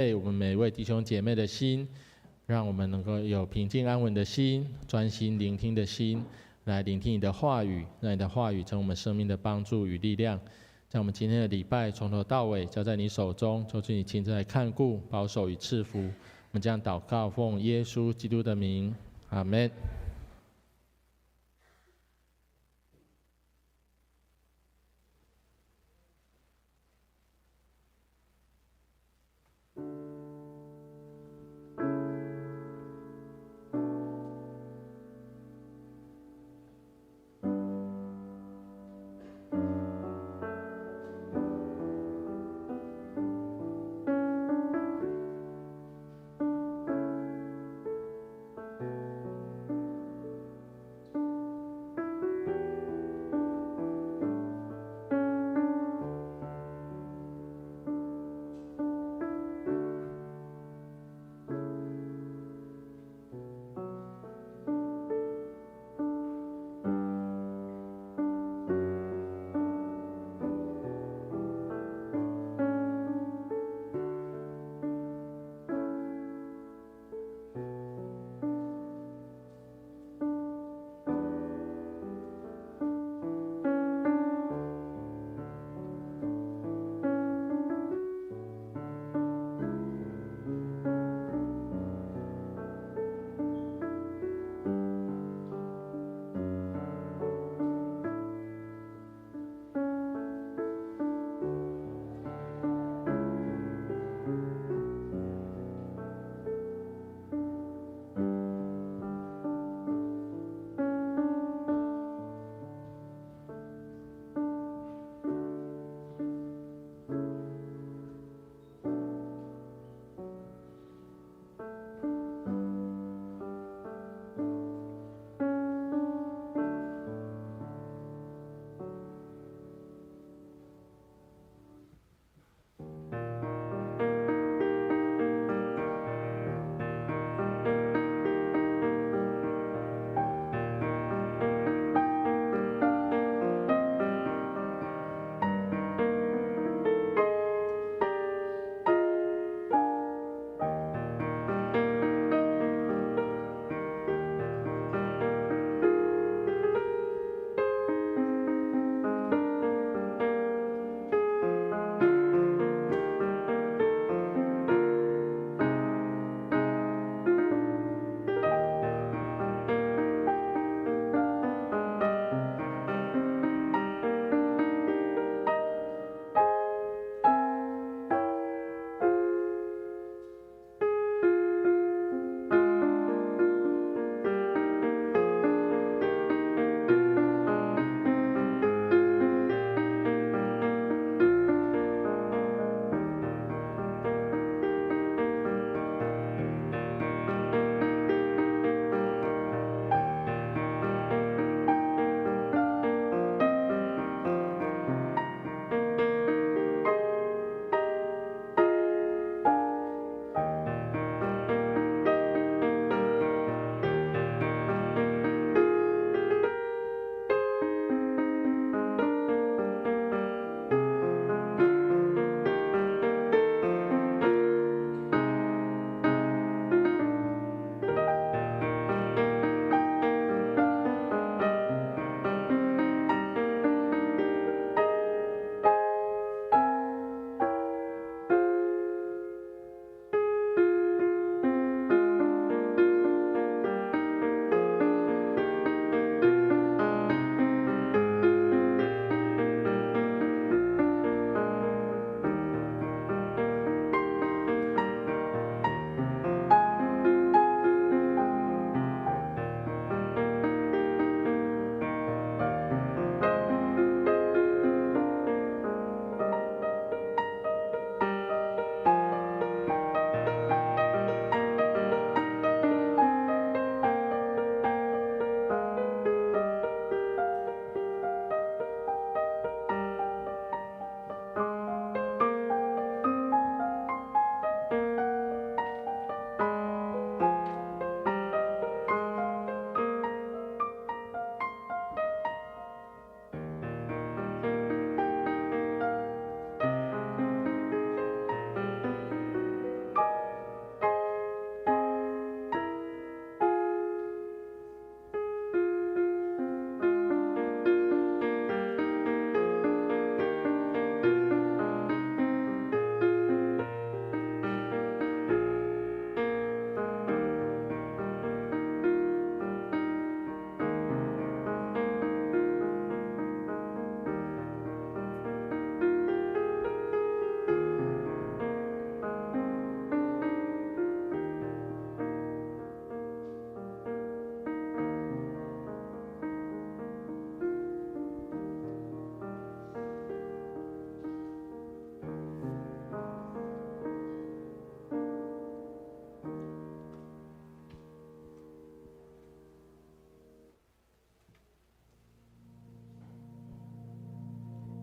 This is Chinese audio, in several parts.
备我们每位弟兄姐妹的心，让我们能够有平静安稳的心，专心聆听的心，来聆听你的话语，让你的话语成为我们生命的帮助与力量。将我们今天的礼拜从头到尾交在你手中，求主你亲自来看顾、保守与赐福。我们将祷告奉耶稣基督的名，阿们。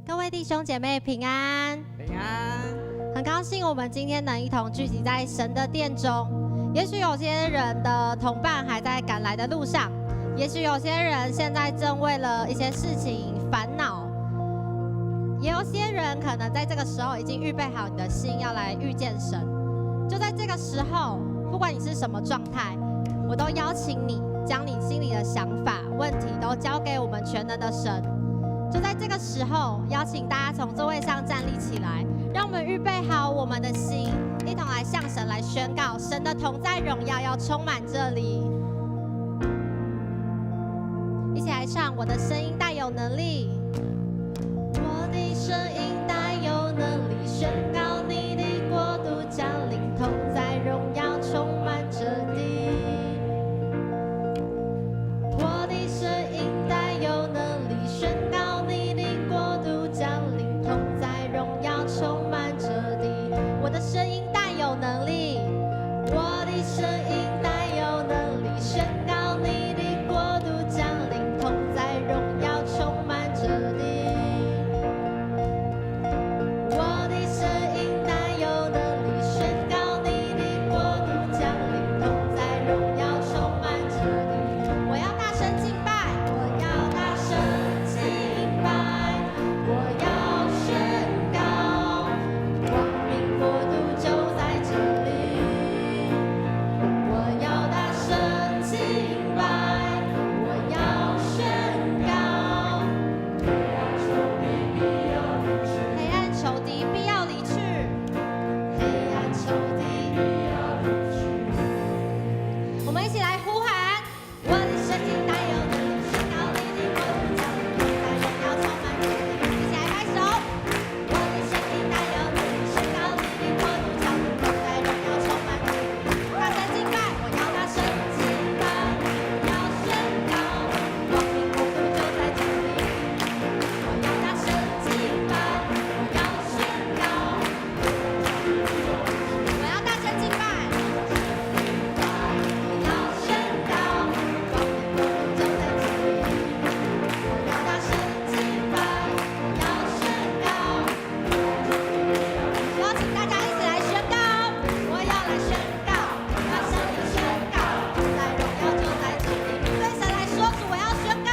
各位弟兄姐妹平安，平安。很高兴我们今天能一同聚集在神的殿中。也许有些人的同伴还在赶来的路上，也许有些人现在正为了一些事情烦恼，也有些人可能在这个时候已经预备好你的心要来遇见神。就在这个时候，不管你是什么状态，我都邀请你将你心里的想法、问题都交给我们全能的神。就在这个时候，邀请大家从座位上站立起来，让我们预备好我们的心，一同来向神来宣告，神的同在荣耀要充满这里。一起来唱，我的声音带有能力，我的声音带有能力，宣告你的国度降临，同在荣耀充满这地。我的声音带有能力，宣告你的国度降临，同在荣耀充满这地。我的声音带有能力，我的声音带有能力，宣告你的国度降临，同在荣耀充满这地。我的声音带有能力，宣告你的国度降临，同在荣耀充满这地。我要大声敬拜，我要大声敬拜，我要宣告，光明国度就在这里。我要大声敬拜，我要宣告，黑暗仇敌必要离去，黑暗仇敌必要离去。我们一起来呼喊，我的声音带有能力，宣告你的国度降临，同在荣耀充满这里。一起来拍手，我的声音带有能力，宣告你的国度降临，同在荣耀充满这里。大声敬拜，我要大声敬拜，我要宣告，光明国度就在这里。我要大声敬拜，我要宣告，我要大声敬拜，我要宣告，光明国度就在这里。我要大声敬拜，我要宣告。邀请大家一起来宣告，我要来宣告，大声地宣告，在荣耀就在这里。对神来说，主我要宣告，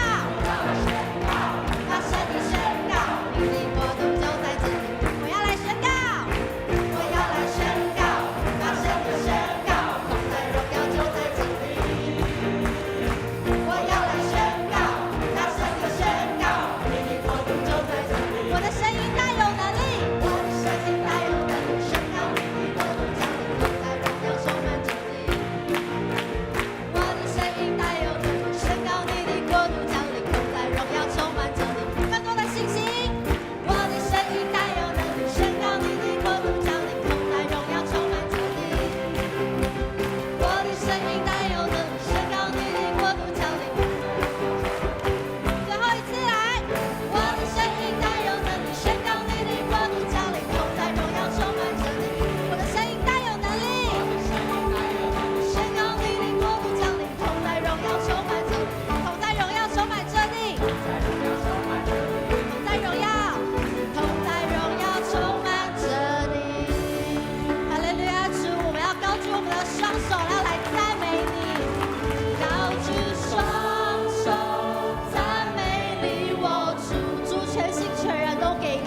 大声地宣告，你的国度就在这里。我要来宣告，我要来宣告，大声地宣告，同在荣耀就在这里。我要来宣告，大声地宣告，你的国度就在这里。我的声音带有能力，我的声音带有能力，宣告你的国度降临，同在荣耀充满这里。我的声音带有能力，宣告你的国度降临，同在荣耀充满这里。更多的信心，我的声音带有能力，宣告你的国度降临，同在荣耀充满这里。我的声音带有能力，宣告你的国度降临。最后一次来，我的声音带有能力，宣告你的国度降临，同在荣耀充满这里。我的声音带有能力，宣告你的国度降临，同在荣耀充满这里，同在荣耀充满这里，同在荣耀，同在荣耀充满这里。哈利路亚，主，我们要高举我们的双手，要来赞美你，高举双手赞美你，我主，主全心全人都给你。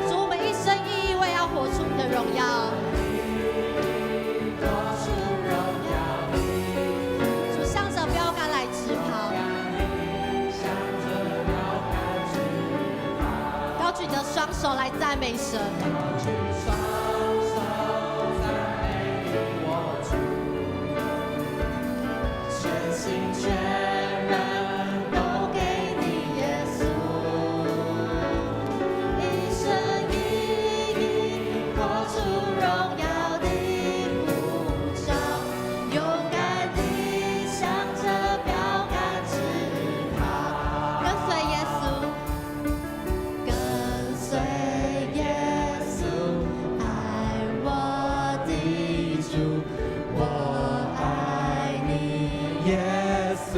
主，我们一生一意为要活出你的荣耀。主，向着标杆来直跑，高举着双手来赞美神。全心全人都给你，耶稣，一生一意活出荣耀的护照，勇敢地向着标杆直跑，跟随耶稣，跟随耶稣，爱我的主，我爱你，耶稣。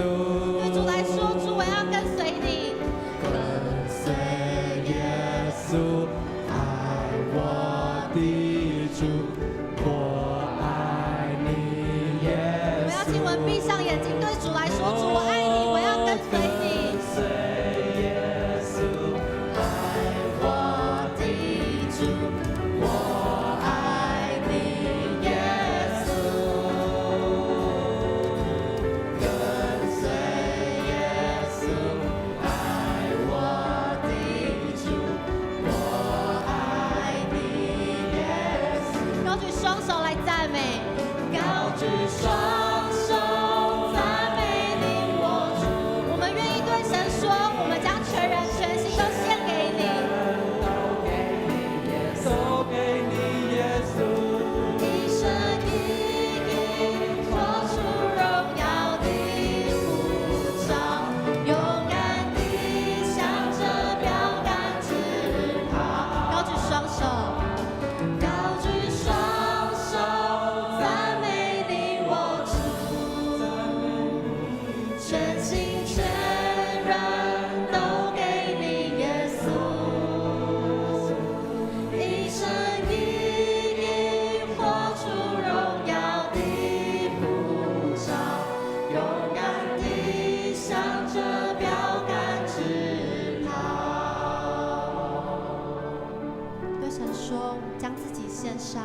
说，将自己献上，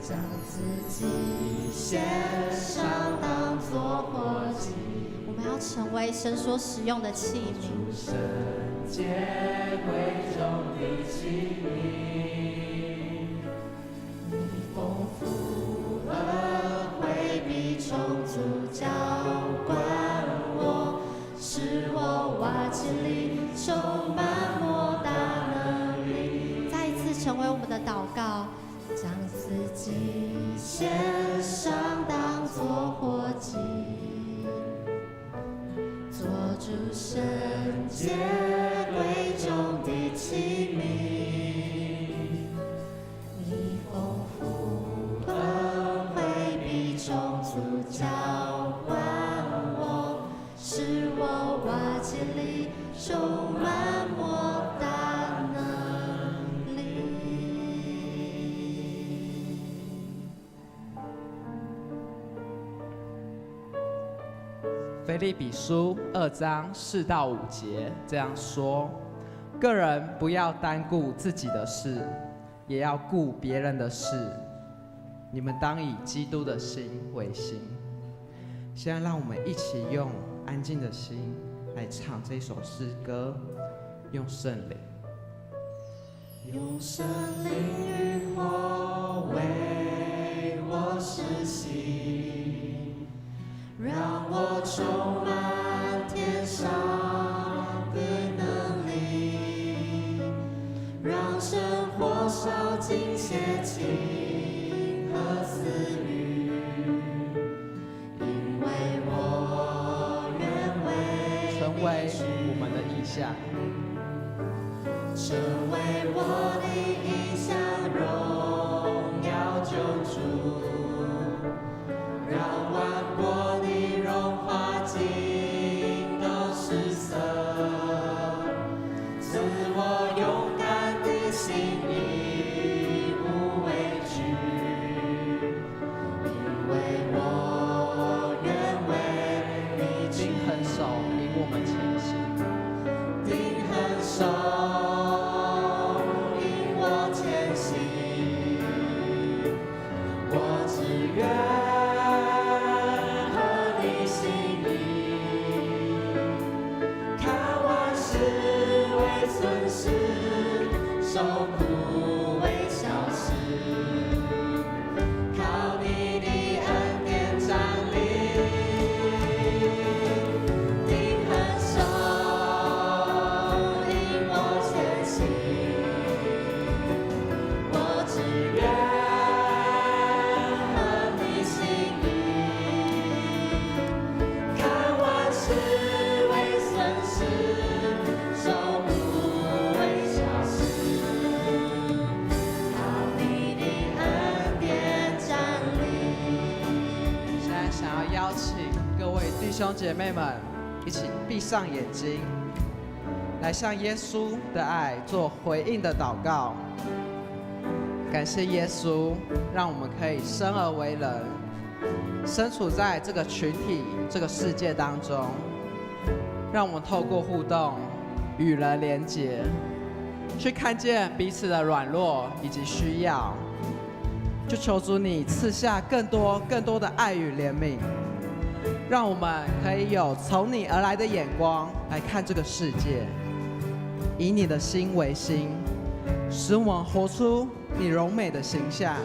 将自己献上当作活祭。我们要成为神所使用的器皿，圣洁贵重的器皿。你丰富和惠必充足浇灌我，使我瓦器里充满莫大能力。再一次成为我们的祷告，将自己献上当作活祭，做主圣洁贵重的器皿。你丰富和惠必充足浇灌我，使我瓦器里充满莫大能力。腓立比书2章4到5节这样说：个人不要单顾自己的事，也要顾别人的事。你们当以基督的心为心。现在让我们一起用安静的心来唱这首诗歌，用圣灵。用圣灵与火为我施行，让我充满天上的能力，让生活烧尽邪情和私欲，因为我愿为成为我们的意象，成为我的意象，荣耀救主，让万国的荣华尽都失色，赐我勇敢的心，义无畏惧，因为我愿为你定恒守引我们前行。定恒守引我前行，我只愿合你心意，看万事为损失，受苦为小事，靠你的恩典站立，定恒守引我前行，我只愿合你心意，看万事为损失，受苦为小事，靠你的恩典站立。现在想要邀请各位弟兄姐妹们一起闭上眼睛，来向耶稣的爱做回应的祷告。感谢耶稣，让我们可以生而为人，身处在这个群体、这个世界当中，让我们透过互动与人连结，去看见彼此的软弱以及需要。就求主你赐下更多的爱与怜悯，让我们可以有从你而来的眼光来看这个世界，以你的心为心，使我们活出你荣美的形象，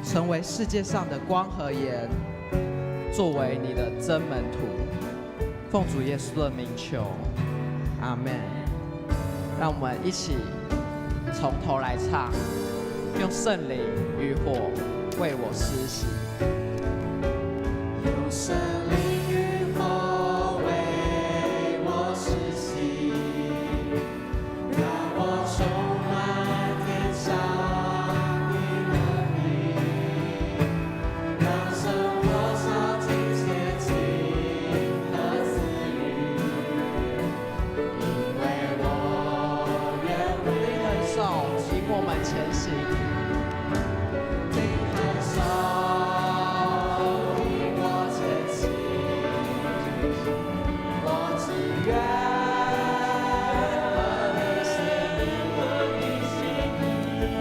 成为世界上的光和盐，作为你的真门徒。奉主耶稣的名求，阿们。让我们一起从头来唱，用圣灵与火为我施洗。用圣灵与火为我施洗，让我充满天上的能力，让生活烧尽邪情和私欲，因为我愿为伸手引我们前行。定恒守引我前行，我只愿合你心意，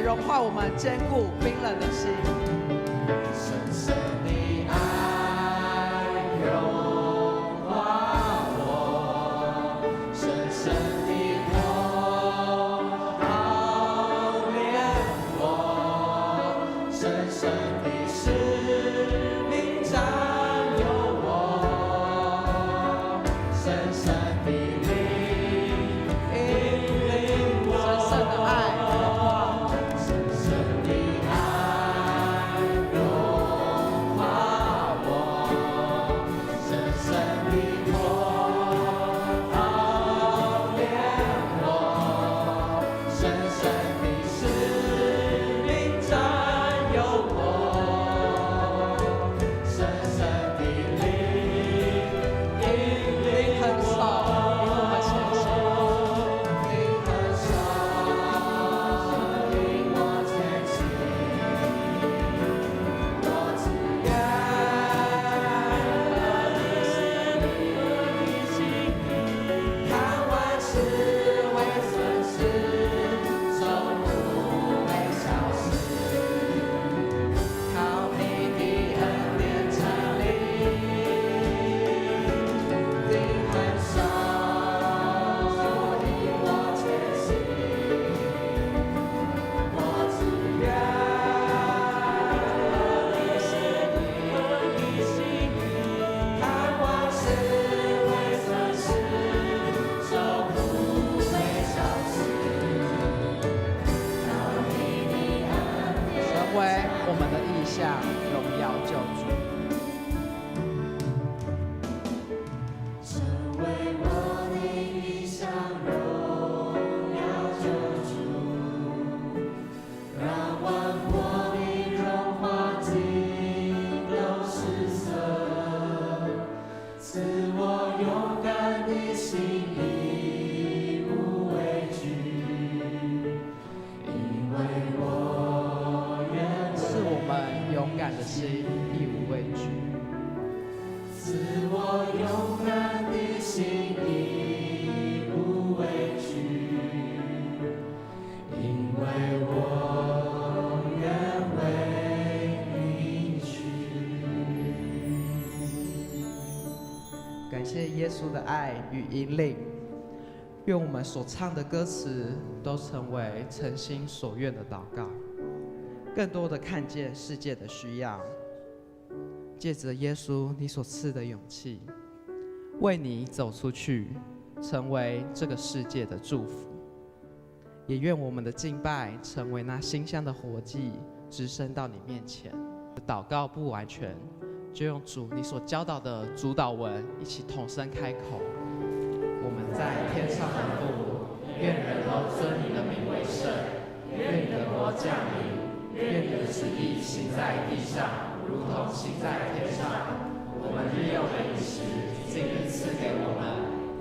融化我们坚固冰冷的心。深深的爱融化我，深深的火熬炼我，深深的使命占有我，深深的灵引领我，神圣的爱融化，深深的爱融化我，深深的火熬炼我，深深的使命占有我，深深的灵引领很少引我们前行。灵很少引我前行，我只愿和你心意，看万事为损失，终不会消失。靠你的恩典站立，灵很少引我前行，我只愿和你心意，看万事为损失，终不会消失。靠你的恩典成为我们的意象，荣耀救主。成为我的意象，荣耀救主，让万国民融化尽都失色，赐我勇敢的心，义无畏惧，因为我愿是我们勇敢的心，义无畏惧。赐我勇敢的心，义无畏惧，因为我愿为你去。感谢耶稣的爱与引领，愿我们所唱的歌词都成为诚心所愿的祷告，更多的看见世界的需要，借着耶稣你所赐的勇气，为你走出去，成为这个世界的祝福。也愿我们的敬拜成为那馨香的活祭，直升到你面前。祷告不完全，就用主你所教导的主导文一起同声开口。我们在天上的父，愿人都尊你的名为圣，愿你的国降临，愿你的旨意行在地上，如同行在天上。我们日用的饮食，今日赐给我们，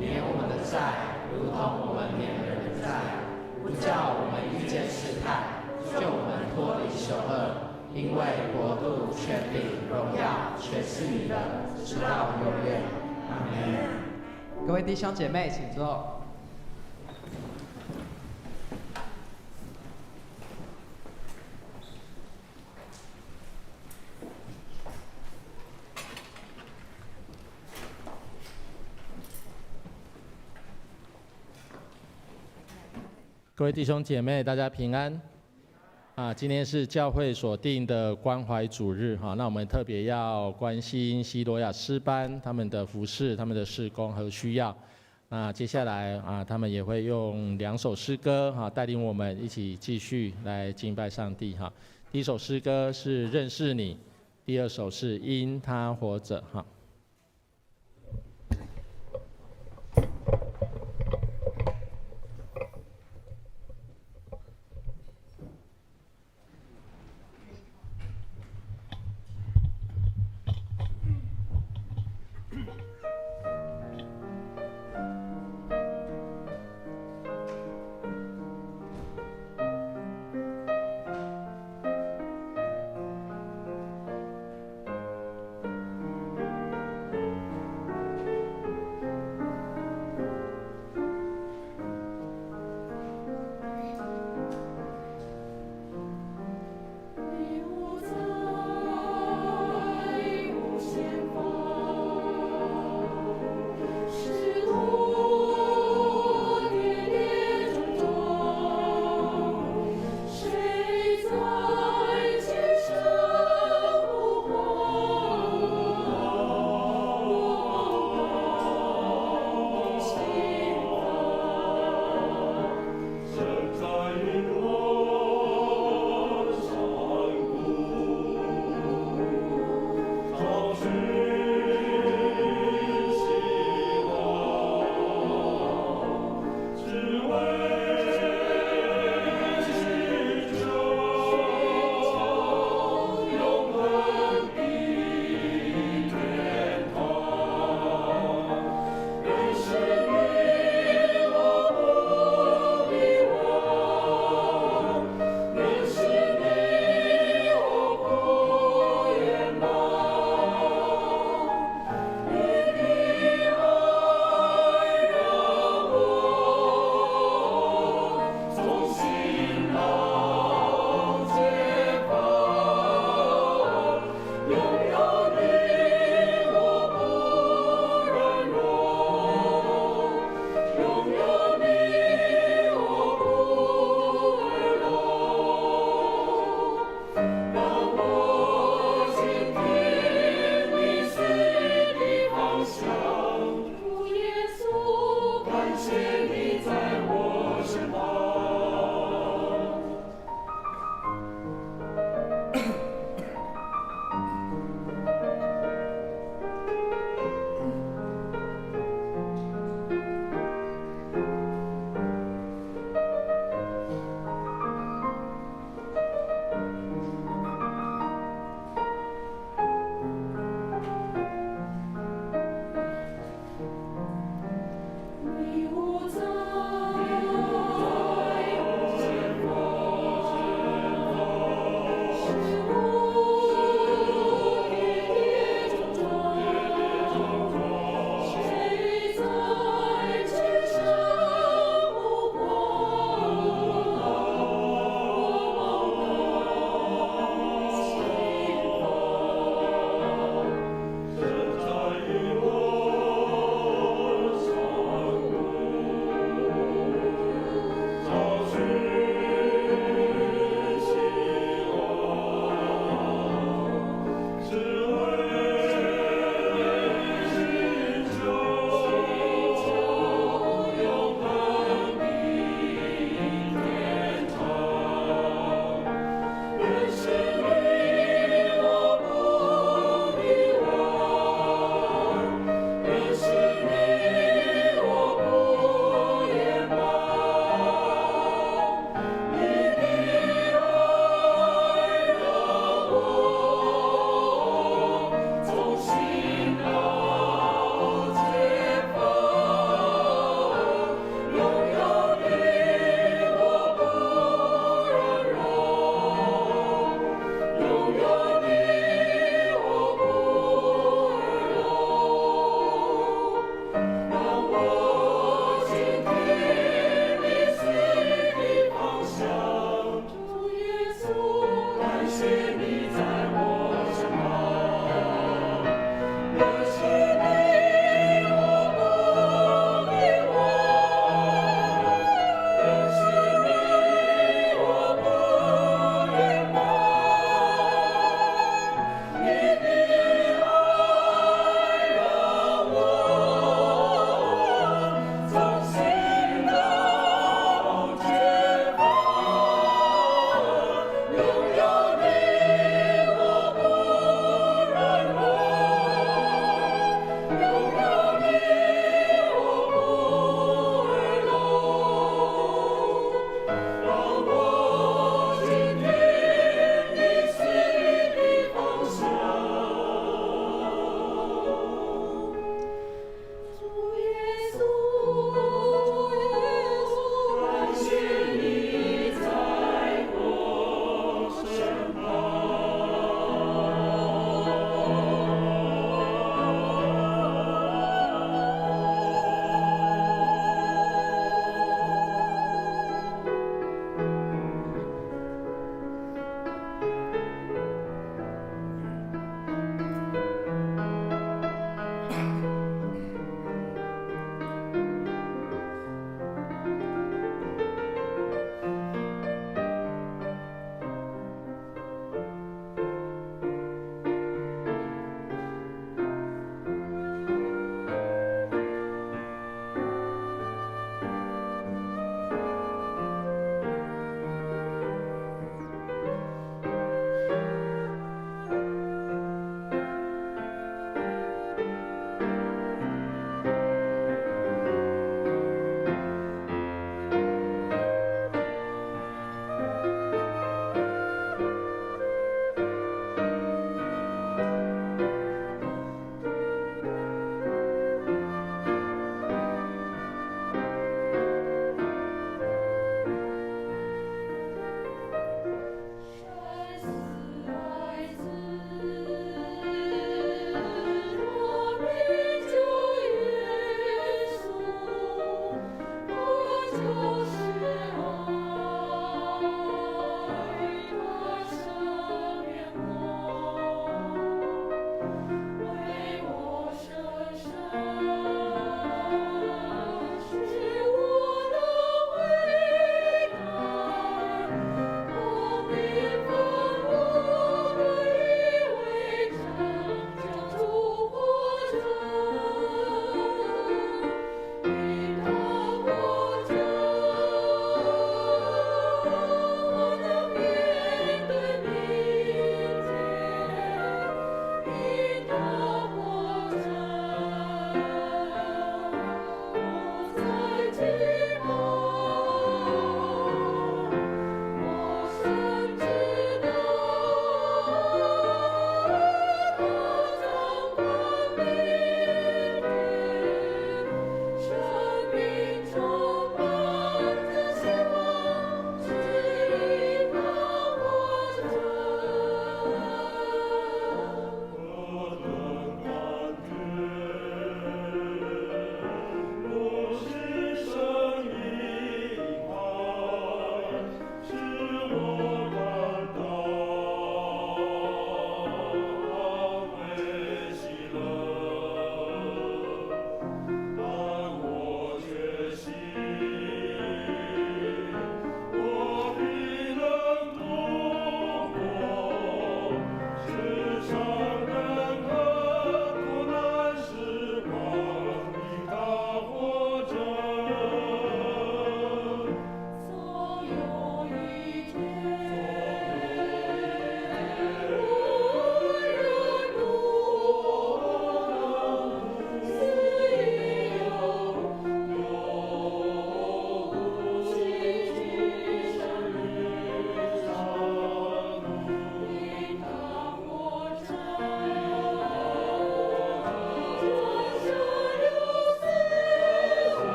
免我们的债，如同我们免人的债，不叫我们遇见试探，救我们脱离凶恶。因为国度、权柄、荣耀，全是你的，直到永远。阿门。各位弟兄姐妹，请坐。各位弟兄姐妹，大家平安。今天是教会所定的关怀主日哈，那我们特别要关心西罗亚诗班他们的服事、他们的事工和需要。那接下来他们也会用2首诗歌带领我们一起继续来敬拜上帝哈。第一首诗歌是认识你，第2首是因他活着哈。我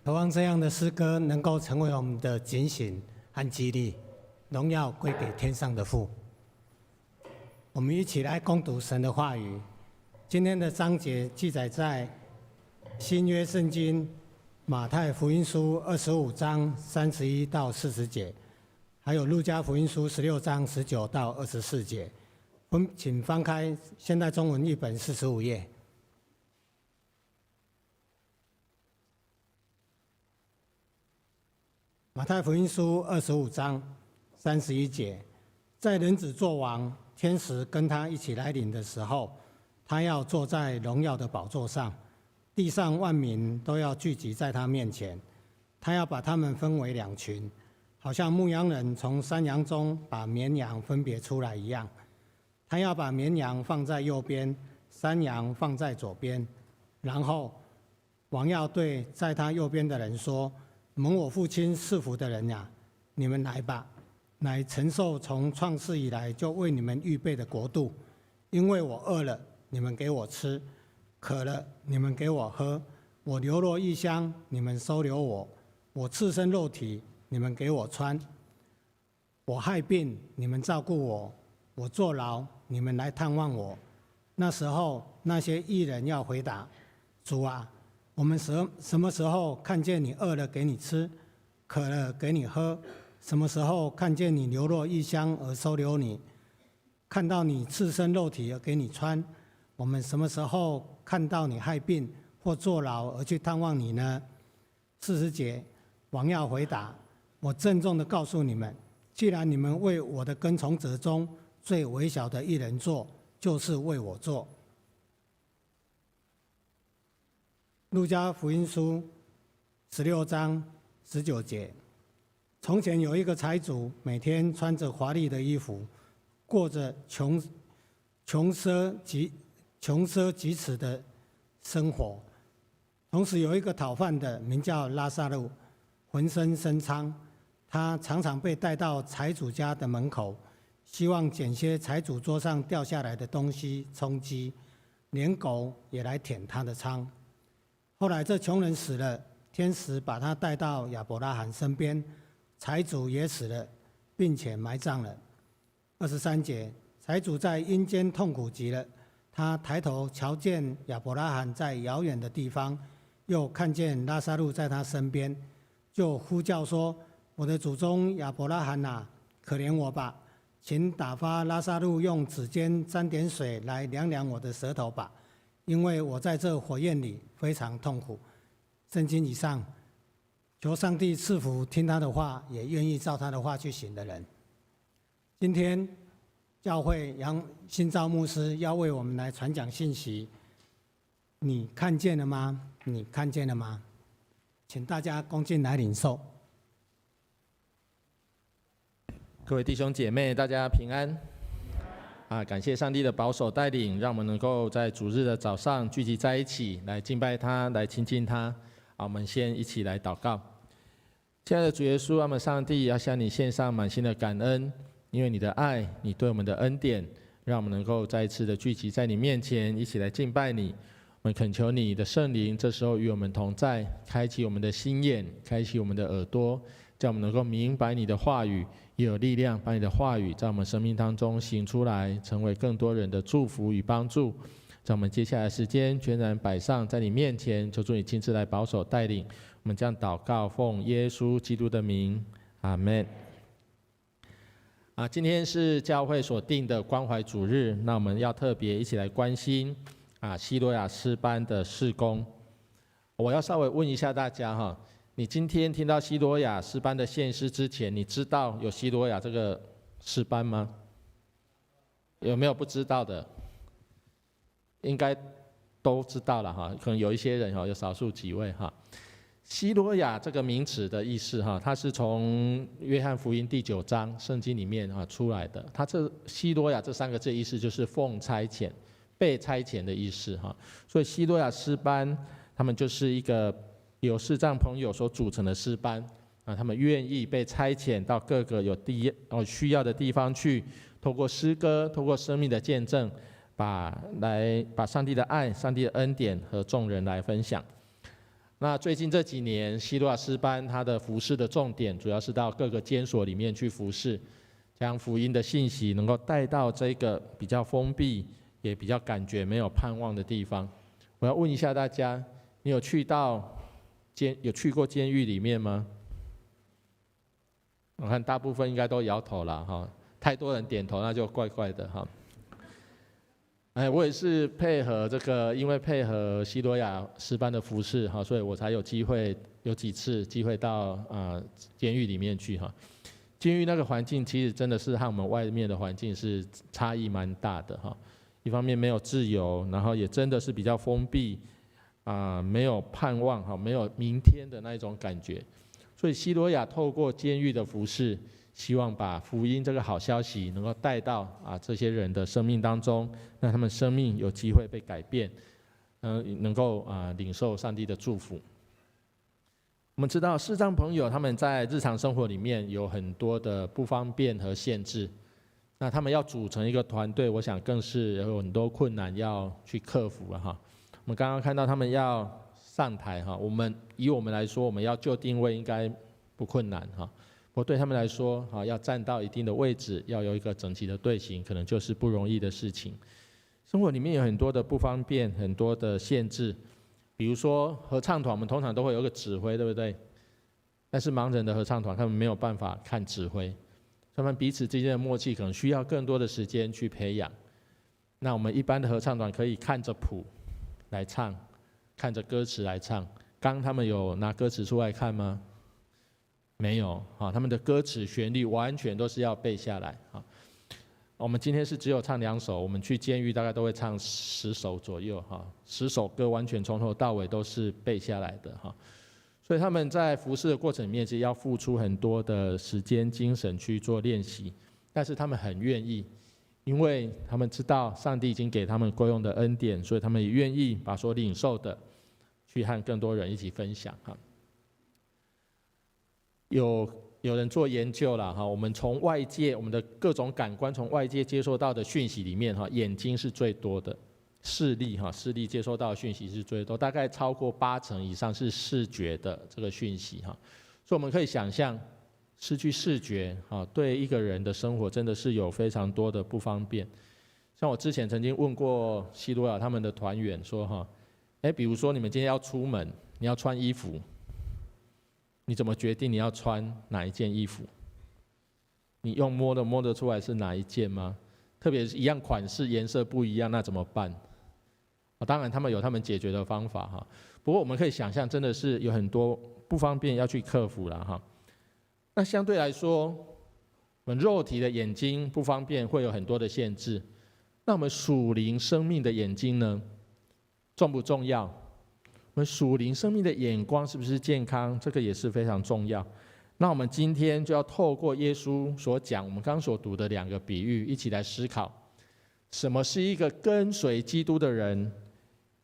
渴望这样的诗歌能够成为我们的警醒和激励，荣耀归给天上的父。我们一起来攻读神的话语。今天的章节记载在新约圣经马太福音书25章31到40节，还有路加福音书16章19到24节。请翻开现代中文译本45页。马太福音书25章31节，在人子作王，天使跟他一起来临的时候，他要坐在荣耀的宝座上，地上万民都要聚集在他面前。他要把他们分为两群，好像牧羊人从山羊中把绵羊分别出来一样。他要把绵羊放在右边，山羊放在左边。然后王要对在他右边的人说：蒙我父亲赐福的人呀，你们来吧，乃承受从创世以来就为你们预备的国度。因为我饿了，你们给我吃；渴了，你们给我喝；我流落异乡，你们收留我；我赤身肉体，你们给我穿；我害病，你们照顾我；我坐牢，你们来探望我。那时候，那些义人要回答：主啊，我们什么时候看见你饿了给你吃，渴了给你喝？什么时候看见你流落异乡而收留你？看到你赤身肉体而给你穿？我们什么时候看到你害病或坐牢而去探望你呢？40节，王要回答：我郑重地告诉你们，既然你们为我的跟从者中最微小的一人做，就是为我做。路加福音书16章19节，从前有一个财主，每天穿着华丽的衣服，过着穷奢极侈的生活。同时有一个讨饭的，名叫拉撒路，浑身生疮，他常常被带到财主家的门口，希望捡些财主桌上掉下来的东西充饥，连狗也来舔他的疮。后来这穷人死了，天使把他带到亚伯拉罕身边，财主也死了，并且埋葬了。23节，财主在阴间痛苦极了，他抬头瞧见亚伯拉罕在遥远的地方，又看见拉撒路在他身边，就呼叫说：我的祖宗亚伯拉罕啊，可怜我吧，请打发拉撒路用指尖沾点水来凉凉我的舌头吧，因为我在这火焰里非常痛苦。圣经以上，求上帝赐福听他的话，也愿意照他的话去行的人。今天教会杨新照牧师要为我们来传讲信息，你看见了吗？你看见了吗？请大家恭敬来领受。各位弟兄姐妹，大家平安。感谢上帝的保守带领，让我们能够在主日的早上聚集在一起，来敬拜他，来亲近他。我们先一起来祷告。亲爱的主耶稣，我们上帝要向你献上满心的感恩，因为你的爱，你对我们的恩典，让我们能够再一次的聚集在你面前，一起来敬拜你。我们恳求你的圣灵，这时候与我们同在，开启我们的心眼，开启我们的耳朵，叫我们能够明白你的话语，也有力量把你的话语在我们生命当中行出来，成为更多人的祝福与帮助。在我们接下来的时间，全然摆上在你面前，求主你亲自来保守带领。我们将祷告奉耶稣基督的名，阿们。今天是教会所定的关怀主日，那我们要特别一起来关心西罗亚诗班的事工。我要稍微问一下大家哈，你今天听到西罗亚诗班的献诗之前，你知道有西罗亚这个诗班吗？有没有不知道的？应该都知道了哈，可能有一些人有少数几位哈。西罗亚这个名词的意思哈，它是从约翰福音第9章圣经里面出来的。它这西罗亚这3个字的意思就是奉差遣、被差遣的意思哈。所以西罗亚诗班他们就是一个由视障朋友所组成的诗班他们愿意被差遣到各个有需要的地方去，透过诗歌、透过生命的见证，把上帝的爱、上帝的恩典和众人来分享。那最近这几年，希罗亚诗班它的服事的重点，主要是到各个监所里面去服事，将福音的信息能够带到这个比较封闭，也比较感觉没有盼望的地方。我要问一下大家，你有去过监狱里面吗？我看大部分应该都摇头了哈，太多人点头那就怪怪的哈。我也是因为配合希罗亚诗班的服事哈，所以我才有几次机会到监狱里面去哈。监狱那个环境其实真的是和我们外面的环境是差异蛮大的哈。一方面没有自由，然后也真的是比较封闭没有盼望哈，没有明天的那一种感觉。所以希罗亚透过监狱的服事，希望把福音这个好消息能够带到这些人的生命当中，让他们生命有机会被改变，能够领受上帝的祝福。我们知道视障朋友他们在日常生活里面有很多的不方便和限制，那他们要组成一个团队，我想更是有很多困难要去克服了哈。我们刚刚看到他们要上台哈，以我们来说，我们要就定位应该不困难哈。不过对他们来说，要站到一定的位置，要有一个整齐的队形，可能就是不容易的事情。生活里面有很多的不方便，很多的限制。比如说合唱团，我们通常都会有个指挥，对不对？但是盲人的合唱团，他们没有办法看指挥，他们彼此之间的默契可能需要更多的时间去培养。那我们一般的合唱团可以看着谱来唱，看着歌词来唱。刚他们有拿歌词出来看吗？没有，他们的歌词旋律完全都是要背下来。我们今天是只有唱2首，我们去监狱大概都会唱10首左右，10首歌完全从头到尾都是背下来的。所以他们在服事的过程里面是要付出很多的时间、精神去做练习，但是他们很愿意，因为他们知道上帝已经给他们够用的恩典，所以他们也愿意把所领受的去和更多人一起分享。有人做研究了哈，我们从外界我们的各种感官从外界接收到的讯息里面眼睛是最多的，视力接收到的讯息是最多，大概超过80%以上是视觉的这个讯息哈，所以我们可以想象失去视觉对一个人的生活真的是有非常多的不方便。像我之前曾经问过希罗亚他们的团员说比如说你们今天要出门，你要穿衣服。你怎么决定你要穿哪一件衣服？你用摸得出来是哪一件吗？特别是一样款式、颜色不一样，那怎么办？当然他们有他们解决的方法哈。不过我们可以想象，真的是有很多不方便要去克服了哈。那相对来说，我们肉体的眼睛不方便，会有很多的限制。那我们属灵生命的眼睛呢，重不重要？我们属灵生命的眼光是不是健康？这个也是非常重要。那我们今天就要透过耶稣所讲，我们刚所读的2个比喻，一起来思考，什么是一个跟随基督的人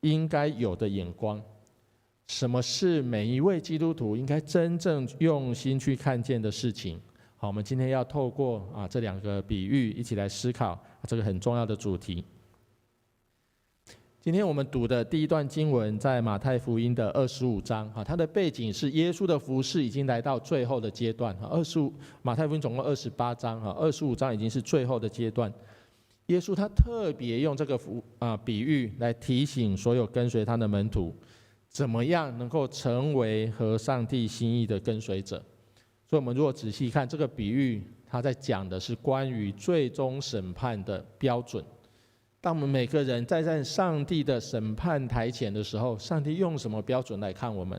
应该有的眼光？什么是每一位基督徒应该真正用心去看见的事情？好，我们今天要透过这2个比喻，一起来思考这个很重要的主题。今天我们读的第一段经文在马太福音的25章，它的背景是耶稣的服事已经来到最后的阶段。马太福音总共28章，25章已经是最后的阶段。耶稣他特别用这个比喻来提醒所有跟随他的门徒，怎么样能够成为合上帝心意的跟随者。所以我们如果仔细看这个比喻，他在讲的是关于最终审判的标准。当我们每个人在上帝的审判台前的时候，上帝用什么标准来看我们？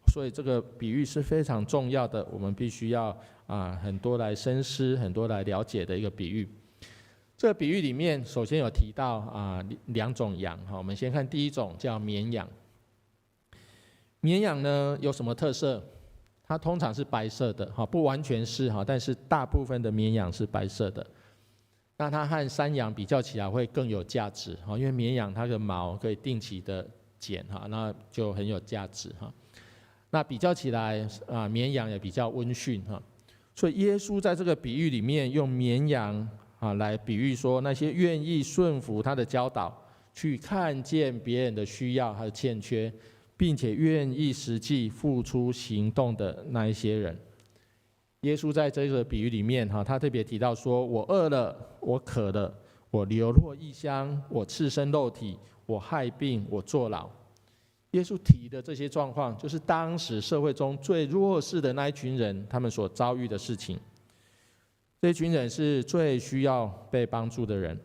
所以这个比喻是非常重要的，我们必须要很多来深思，很多来了解的一个比喻。这个比喻里面，首先有提到2种羊，我们先看第一种叫绵羊。绵羊呢有什么特色？它通常是白色的，不完全是，但是大部分的绵羊是白色的。那它和山羊比较起来会更有价值，因为绵羊它的毛可以定期的剪，那就很有价值。那比较起来绵羊也比较温驯，所以耶稣在这个比喻里面用绵羊来比喻说那些愿意顺服他的教导，去看见别人的需要和欠缺，并且愿意实际付出行动的那一些人。耶稣在这个比喻里面，他特别提到说：我饿了，我渴了，我流落异乡，我赤身露体，我害病，我坐牢。耶稣提的这些状况，就是当时社会中最弱势的那一群人，他们所遭遇的事情。这群人是最需要被帮助的人。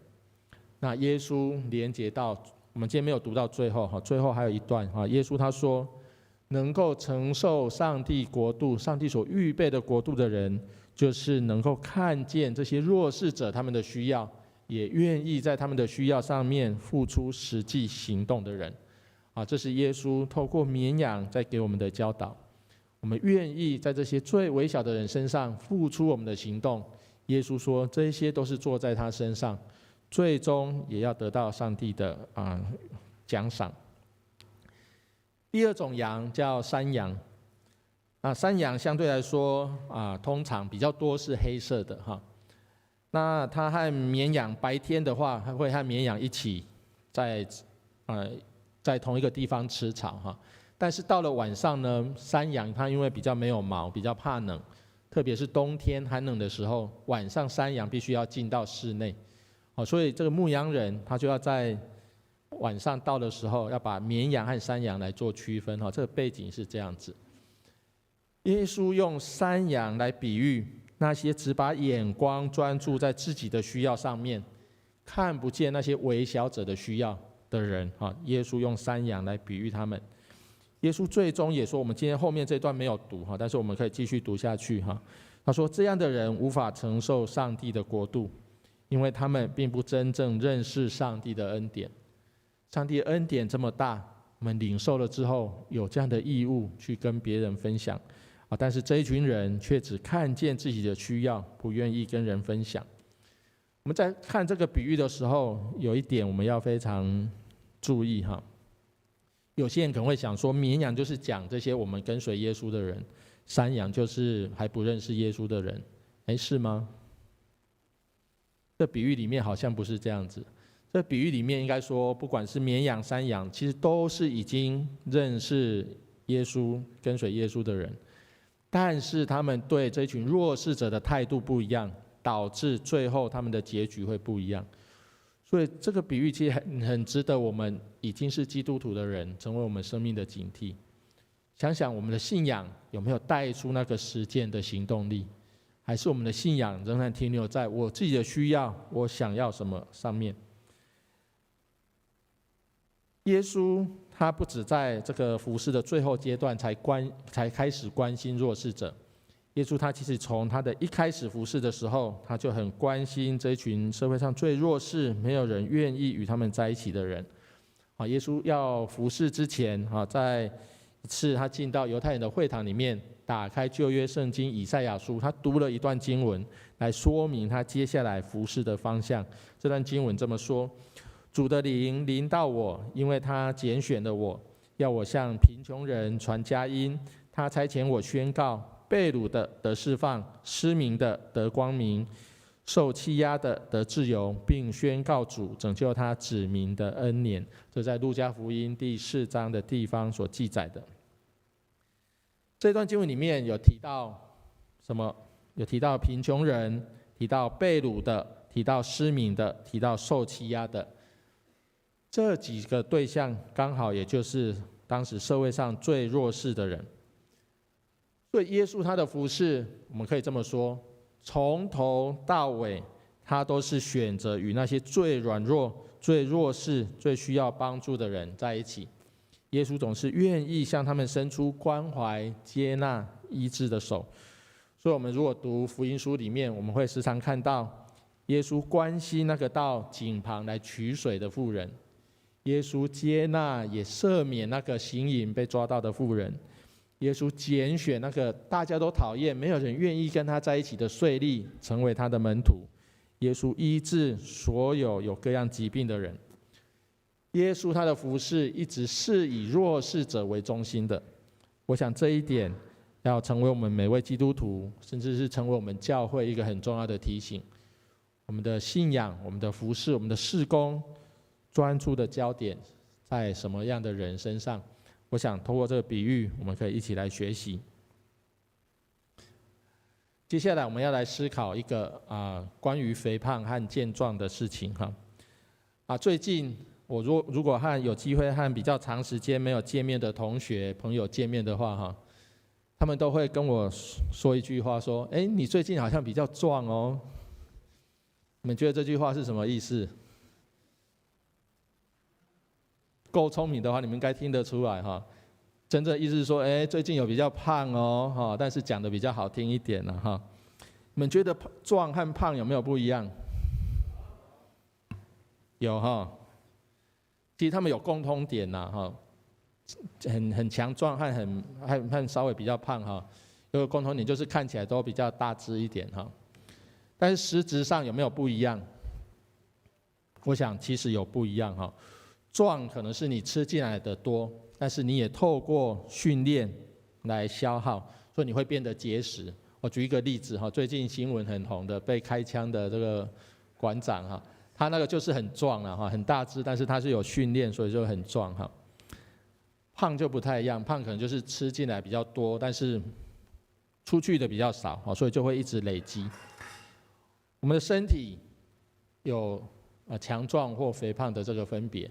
那耶稣连接到，我们今天没有读到最后，最后还有一段，耶稣他说，能够承受上帝国度、上帝所预备的国度的人，就是能够看见这些弱势者他们的需要，也愿意在他们的需要上面付出实际行动的人。这是耶稣透过绵羊在给我们的教导。我们愿意在这些最微小的人身上付出我们的行动。耶稣说，这些都是做在他身上，最终也要得到上帝的奖赏。第二种羊叫山羊，山羊相对来说通常比较多是黑色的哈。那它和绵羊白天的话，它会和绵羊一起在同一个地方吃草哈。但是到了晚上呢，山羊它因为比较没有毛，比较怕冷，特别是冬天寒冷的时候，晚上山羊必须要进到室内，所以这个牧羊人他就要在晚上到的时候，要把绵羊和山羊来做区分，这个背景是这样子。耶稣用山羊来比喻那些只把眼光专注在自己的需要上面，看不见那些微小者的需要的人，耶稣用山羊来比喻他们。耶稣最终也说，我们今天后面这段没有读，但是我们可以继续读下去。他说，这样的人无法承受上帝的国度，因为他们并不真正认识上帝的恩典。上帝的恩典这么大，我们领受了之后，有这样的义务去跟别人分享，但是这一群人却只看见自己的需要，不愿意跟人分享。我们在看这个比喻的时候，有一点我们要非常注意哈。有些人可能会想说，绵羊就是讲这些我们跟随耶稣的人，山羊就是还不认识耶稣的人，是吗？这比喻里面好像不是这样子。这比喻里面应该说，不管是绵羊、山羊，其实都是已经认识耶稣、跟随耶稣的人，但是他们对这群弱势者的态度不一样，导致最后他们的结局会不一样。所以这个比喻其实很值得我们已经是基督徒的人成为我们生命的警惕。想想我们的信仰有没有带出那个实践的行动力，还是我们的信仰仍然停留在我自己的需要、我想要什么上面。耶稣他不只在这个服事的最后阶段才开始关心弱势者，耶稣他其实从他的一开始服事的时候，他就很关心这一群社会上最弱势、没有人愿意与他们在一起的人。耶稣要服事之前，在一次他进到犹太人的会堂里面，打开旧约圣经以赛亚书，他读了一段经文来说明他接下来服事的方向。这段经文这么说：主的灵临到我，因为他拣选了我，要我向贫穷人传佳音。他差遣我宣告，被掳的得释放，失明的得光明，受欺压的得自由，并宣告主拯救他子民的恩年。这在路加福音第4章的地方所记载的。这段经文里面有提到什么？有提到贫穷人，提到被掳的，提到失明的，提到受欺压的。这几个对象刚好也就是当时社会上最弱势的人。所以耶稣他的服事，我们可以这么说，从头到尾他都是选择与那些最软弱、最弱势、最需要帮助的人在一起。耶稣总是愿意向他们伸出关怀、接纳、医治的手。所以我们如果读福音书里面，我们会时常看到耶稣关心那个到井旁来取水的妇人，耶稣接纳也赦免那个行淫被抓到的妇人，耶稣拣选那个大家都讨厌、没有人愿意跟他在一起的税吏成为他的门徒。耶稣医治所有有各样疾病的人。耶稣他的服事一直是以弱势者为中心的。我想这一点要成为我们每位基督徒，甚至是成为我们教会一个很重要的提醒。我们的信仰、我们的服事、我们的事工，专注的焦点在什么样的人身上？我想透过这个比喻，我们可以一起来学习。接下来我们要来思考一个关于肥胖和健壮的事情哈。最近我如果有机会和比较长时间没有见面的同学朋友见面的话哈，他们都会跟我说一句话说：“哎，你最近好像比较壮哦。”你们觉得这句话是什么意思？够聪明的话，你们应该听得出来哈。真正意思是说，哎，最近有比较胖哦，哈，但是讲的比较好听一点了哈。你们觉得壮和胖有没有不一样？有哈。其实他们有共通点呐哈，很强壮和稍微比较胖哈，有个共同点就是看起来都比较大只一点哈。但是实质上有没有不一样？我想其实有不一样哈。壮可能是你吃进来的多，但是你也透过训练来消耗，所以你会变得结实。我举一个例子哈，最近新闻很红的被开枪的这个馆长哈，他那个就是很壮了哈，很大只，但是他是有训练，所以就很壮哈。胖就不太一样，胖可能就是吃进来比较多，但是出去的比较少，所以就会一直累积。我们的身体有强壮或肥胖的这个分别。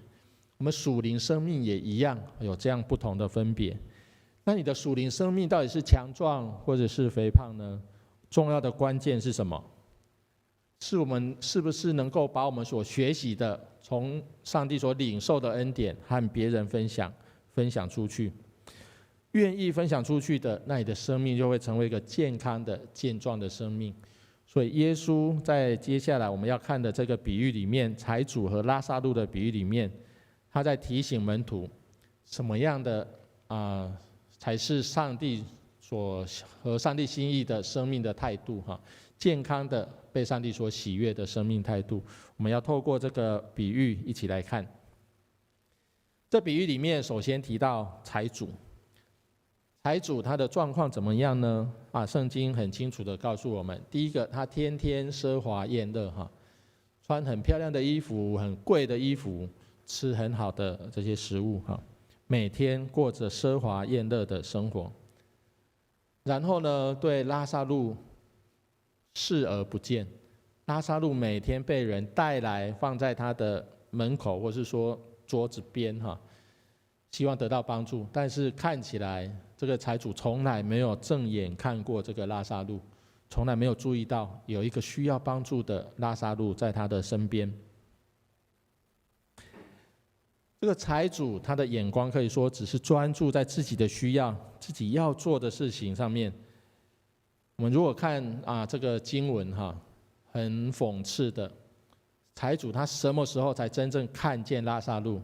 我们属灵生命也一样，有这样不同的分别。那你的属灵生命到底是强壮或者是肥胖呢？重要的关键是什么？是我们是不是能够把我们所学习的，从上帝所领受的恩典和别人分享出去？愿意分享出去的，那你的生命就会成为一个健康的、健壮的生命。所以耶稣在接下来我们要看的这个比喻里面，财主和拉撒路的比喻里面，他在提醒门徒，什么样的才是上帝合上帝心意的生命的态度哈，健康的被上帝所喜悦的生命态度。我们要透过这个比喻一起来看。这比喻里面首先提到财主，财主他的状况怎么样呢？圣经很清楚的告诉我们，第一个，他天天奢华宴乐哈，穿很漂亮的衣服，很贵的衣服，吃很好的这些食物哈，每天过着奢华宴乐的生活。然后呢，对拉撒路视而不见。拉撒路每天被人带来放在他的门口，或是说桌子边哈，希望得到帮助。但是看起来这个财主从来没有正眼看过这个拉撒路，从来没有注意到有一个需要帮助的拉撒路在他的身边。这个财主他的眼光可以说只是专注在自己的需要、自己要做的事情上面。我们如果看这个经文哈，很讽刺的，财主他什么时候才真正看见拉撒路？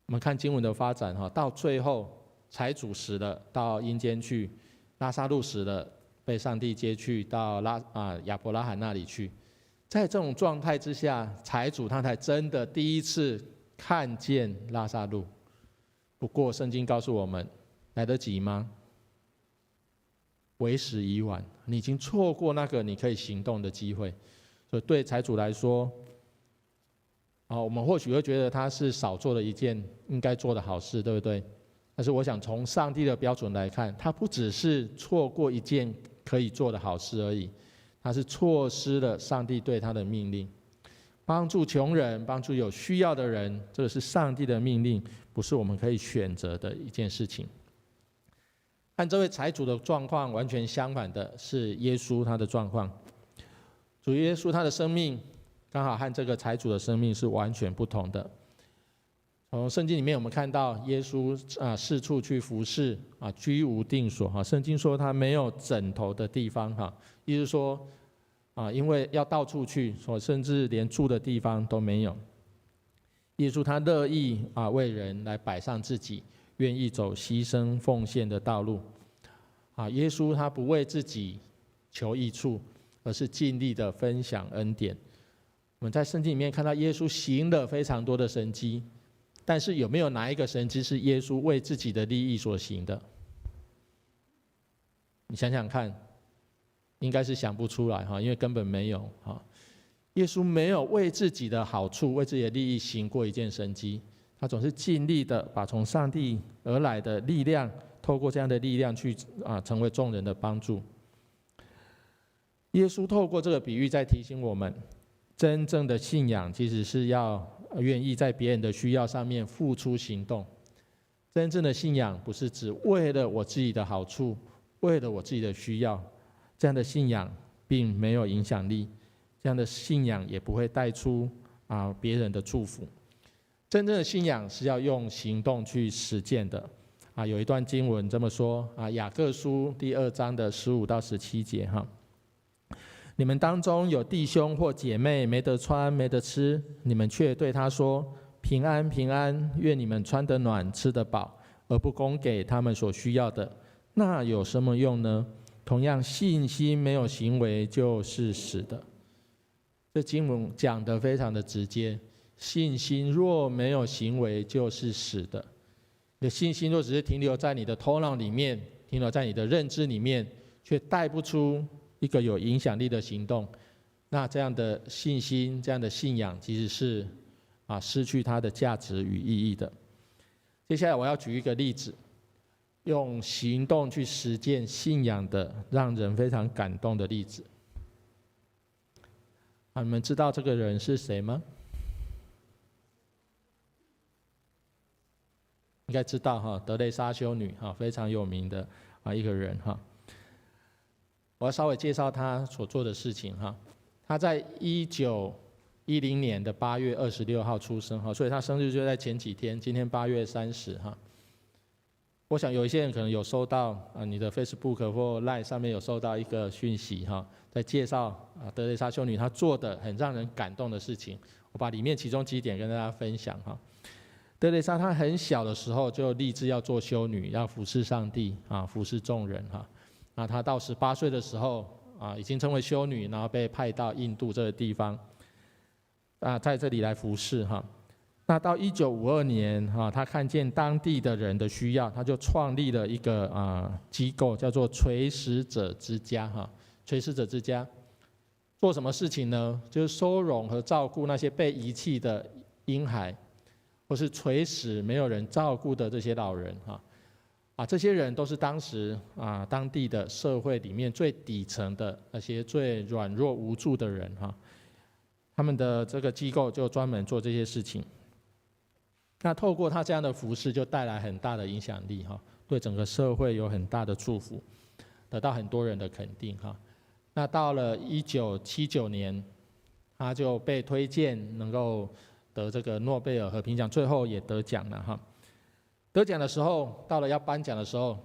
我们看经文的发展哈，到最后财主死了，到阴间去；拉撒路死了，被上帝接去到亚伯拉罕那里去。在这种状态之下，财主他才真的第一次看见拉撒路。不过圣经告诉我们，来得及吗？为时已晚，你已经错过那个你可以行动的机会。所以对财主来说，我们或许会觉得他是少做了一件应该做的好事，对不对？但是我想从上帝的标准来看，他不只是错过一件可以做的好事而已，他是错失了上帝对他的命令。帮助穷人，帮助有需要的人，这个是上帝的命令，不是我们可以选择的一件事情。和这位财主的状况完全相反的是耶稣他的状况。主耶稣他的生命刚好和这个财主的生命是完全不同的。从圣经里面我们看到耶稣四处去服侍居无定所圣经说他没有枕头的地方意思说因为要到处去，甚至连住的地方都没有。耶稣他乐意为人来摆上自己，愿意走牺牲奉献的道路。耶稣他不为自己求益处，而是尽力的分享恩典。我们在圣经里面看到耶稣行了非常多的神迹，但是有没有哪一个神迹是耶稣为自己的利益所行的？你想想看，应该是想不出来因为根本没有耶稣没有为自己的好处、为自己的利益行过一件神迹，他总是尽力的把从上帝而来的力量，透过这样的力量去成为众人的帮助。耶稣透过这个比喻在提醒我们，真正的信仰其实是要愿意在别人的需要上面付出行动。真正的信仰不是指为了我自己的好处，为了我自己的需要，这样的信仰并没有影响力，这样的信仰也不会带出别人的祝福。真正的信仰是要用行动去实践的。有一段经文这么说雅各书第2章的15到17节你们当中有弟兄或姐妹没得穿没得吃，你们却对他说平安平安，愿你们穿得暖吃得饱，而不供给他们所需要的，那有什么用呢？同样，信心没有行为就是死的。这经文讲得非常的直接，信心若没有行为就是死的。你的信心若只是停留在你的头脑里面，停留在你的认知里面，却带不出一个有影响力的行动，那这样的信心，这样的信仰其实是失去它的价值与意义的。接下来我要举一个例子，用行动去实践信仰的让人非常感动的例子。你们知道这个人是谁吗？应该知道德蕾莎修女非常有名的一个人我要稍微介绍她所做的事情她在1910年的8月26号出生所以她生日就在前几天，今天8月30我想有一些人可能有收到你的 Facebook 或 LINE 上面有收到一个讯息在介绍德蕾莎修女她做的很让人感动的事情。我把里面其中几点跟大家分享德蕾莎她很小的时候就立志要做修女，要服侍上帝服侍众人那她到18岁的时候已经成为修女，然后被派到印度这个地方在这里来服侍那到1952年她看见当地的人的需要，她就创立了一个机构，叫做垂死者之家垂死者之家做什么事情呢？就是收容和照顾那些被遗弃的婴孩，或是垂死没有人照顾的这些老人这些人都是当时当地的社会里面最底层的那些最软弱无助的人他们的这个机构就专门做这些事情。那透过他这样的服事，就带来很大的影响力对整个社会有很大的祝福，得到很多人的肯定那到了1979年，他就被推荐能够得这个诺贝尔和平奖，最后也得奖了得奖的时候，到了要颁奖的时候，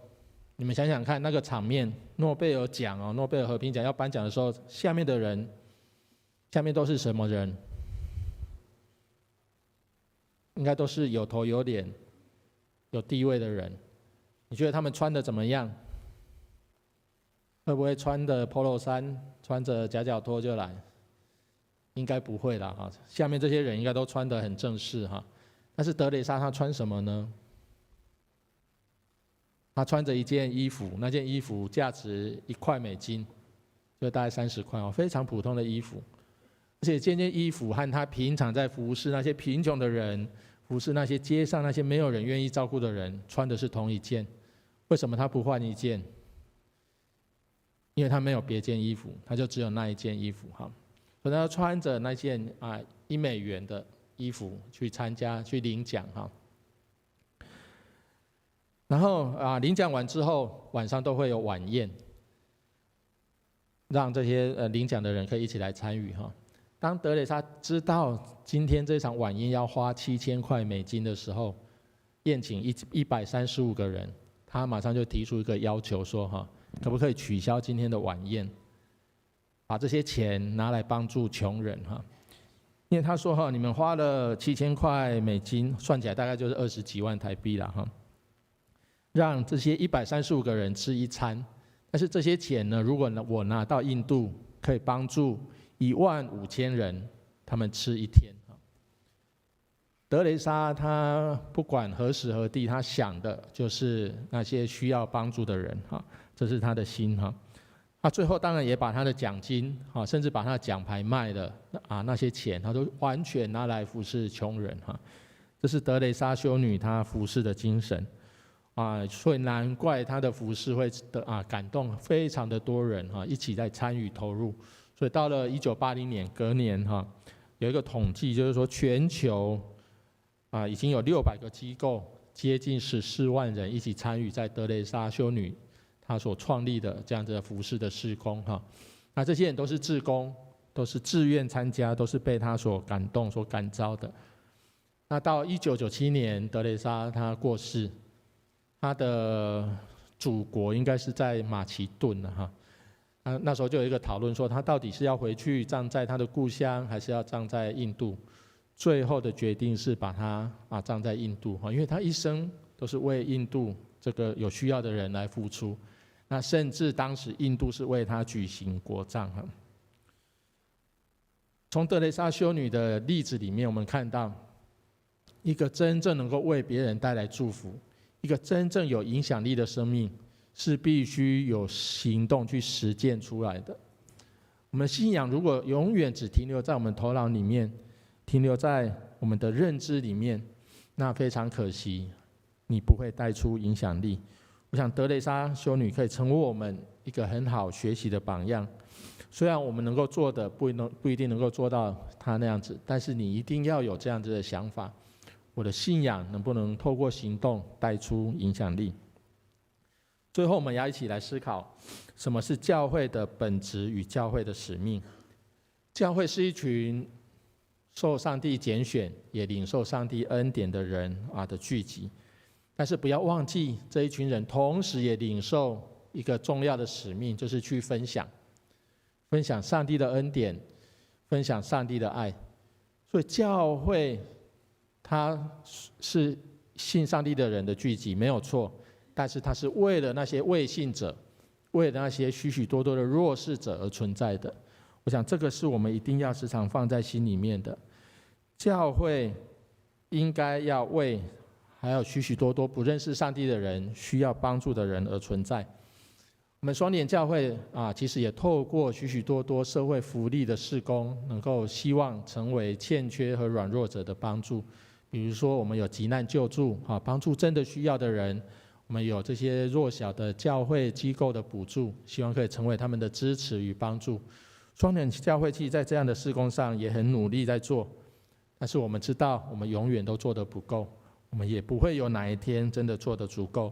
你们想想看那个场面，诺贝尔奖诺贝尔和平奖要颁奖的时候，下面的人，下面都是什么人？应该都是有头有脸、有地位的人。你觉得他们穿的怎么样？会不会穿的 polo 衫、穿着夹脚拖就来？应该不会啦下面这些人应该都穿得很正式但是德蕾莎她穿什么呢？她穿着一件衣服，那件衣服价值1块美金，就大概30块非常普通的衣服。而且这件衣服和她平常在服侍那些贫穷的人、服侍那些街上那些没有人愿意照顾的人，穿的是同一件。为什么她不换一件？因为她没有别件衣服，她就只有那一件衣服所以她穿着那件1美元的衣服去参加去领奖然后领奖完之后，晚上都会有晚宴，让这些领奖的人可以一起来参与当德蕾莎知道今天这场晚宴要花7000块美金的时候，宴请135个人，她马上就提出一个要求说可不可以取消今天的晚宴，把这些钱拿来帮助穷人因为他说你们花了7000块美金，算起来大概就是20几万台币啦让这些135个人吃一餐，但是这些钱呢，如果我拿到印度，可以帮助15000人，他们吃一天德蕾莎她不管何时何地，她想的就是那些需要帮助的人这是她的心她最后当然也把她的奖金甚至把她的奖牌卖了那些钱她都完全拿来服侍穷人这是德蕾莎修女她服侍的精神所以难怪她的服侍会感动非常的多人一起在参与投入。所以到了1980年隔年有一个统计，就是说全球已经有600个机构，接近14万人一起参与在德蕾莎修女她所创立的这样子的服侍的事工那这些人都是志工，都是自愿参加，都是被她所感动、所感召的。那到1997年，德蕾莎她过世，她的祖国应该是在马其顿了那时候就有一个讨论说，她到底是要回去葬在她的故乡，还是要葬在印度？最后的决定是把她葬在印度因为她一生都是为印度这个有需要的人来付出。那甚至当时印度是为她举行国葬从德蕾莎修女的例子里面，我们看到一个真正能够为别人带来祝福，一个真正有影响力的生命，是必须有行动去实践出来的。我们信仰如果永远只停留在我们头脑里面，停留在我们的认知里面，那非常可惜，你不会带出影响力。我想德蕾莎修女可以成为我们一个很好学习的榜样。虽然我们能够做的不一定能够做到她那样子，但是你一定要有这样子的想法，我的信仰能不能透过行动带出影响力？最后我们要一起来思考，什么是教会的本质与教会的使命？教会是一群受上帝拣选，也领受上帝恩典的人的聚集。但是不要忘记，这一群人同时也领受一个重要的使命，就是去分享上帝的恩典，分享上帝的爱。所以教会它是信上帝的人的聚集，没有错。但是它是为了那些未信者，为了那些许许多多的弱势者而存在的。我想这个是我们一定要时常放在心里面的。教会应该要为还有许许多多不认识上帝的人、需要帮助的人而存在。我们双联教会其实也透过许许多多社会福利的事工，能够希望成为欠缺和软弱者的帮助。比如说，我们有急难救助帮助真的需要的人；我们有这些弱小的教会机构的补助，希望可以成为他们的支持与帮助。双联教会其实在这样的事工上也很努力在做，但是我们知道，我们永远都做得不够，我们也不会有哪一天真的做得足够。